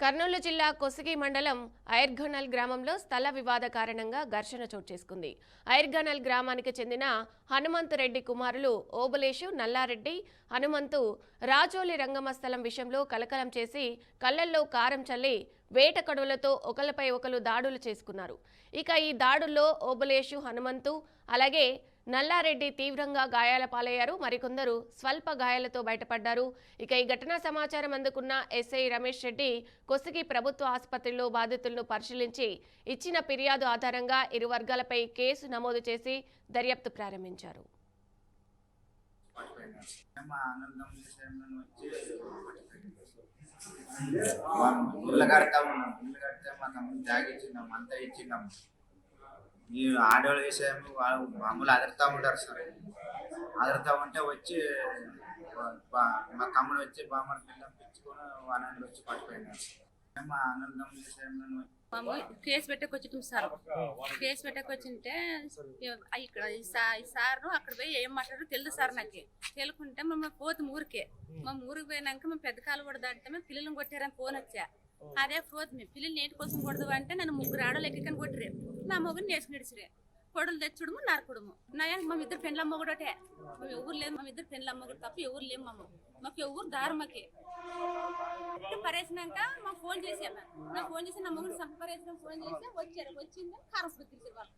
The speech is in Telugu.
కర్నూలు జిల్లా కొసిగి మండలం ఐర్గనల్ గ్రామంలో స్థల వివాద కారణంగా ఘర్షణ చోటు చేసుకుంది. ఐర్గనల్ గ్రామానికి చెందిన హనుమంతు రెడ్డి కుమారులు ఓబులేషు, నల్లారెడ్డి, హనుమంతు రాజోలి రంగమ్మ స్థలం విషయంలో కలకలం చేసి కళ్లల్లో కారం చల్లి వేట కడువులతో ఒకరిపై ఒకరు దాడులు చేసుకున్నారు. ఇక ఈ దాడుల్లో ఓబులేషు, హనుమంతు అలాగే నల్లారెడ్డి తీవ్రంగా గాయాల పాలయ్యారు. మరికొందరు స్వల్ప గాయాలతో బయటపడ్డారు. ఇక ఈ ఘటనా సమాచారం అందుకున్న ఎస్ఐ రమేష్ రెడ్డి కొసిగి ప్రభుత్వ ఆసుపత్రిలో బాధితులను పరిశీలించి ఇచ్చిన ఫిర్యాదు ఆధారంగా ఇరు వర్గాలపై కేసు నమోదు చేసి దర్యాప్తు ప్రారంభించారు. ఈ ఆడవాళ్ళ విషయం వాళ్ళు మామూలు అదురుతూ ఉంటారు సార్. అదురుతూ ఉంటే వచ్చి మా తమ్ముడు వచ్చి బామ్మడి పిల్లని పిచ్చుకొని వాళ్ళని వచ్చి పట్టుకుపోయినారు. మా అన్నదమ్ముల విషయంలో కేసు పెట్టకొచ్చి సార్ కేసు పెట్టకొచ్చింటే ఇక్కడ ఈ సార్ అక్కడ పోయి ఏం మాట్లాడారు తెలుదు సార్. నాకు తెలుకుంటే మేము పోతాం ఊరికే. మా ఊరికి పోయినాక మేము పెద్ద కాలు కూడా దాటితే మేము పిల్లలను కొట్టారని ఫోన్ వచ్చా. అదే పోతు మేము పిల్లలు నేటి కోసం కొడదు అంటే నన్ను ముగ్గురు ఆడోళ్ళు ఎక్కడికని కొట్టిరే. నా మొగుడిని నేసుకుని నడిచిరే. కొడులు తెచ్చుడుము నరకుడుము. మా ఇద్దరు పెండ్ల అమ్మగుడటే. మేము ఎవరు లేదు. మా ఇద్దరు పెండ్ల అమ్మగుడు తప్ప ఎవరు లేము. మాకు ఎవరు దారుమకి పరేసినాక మాకు ఫోన్ చేసాము. నాకు ఫోన్ చేసి నా మొగుడు సంపరేసిన ఫోన్ చేసి వచ్చారు. వచ్చింది కారం తీసుకు వాళ్ళు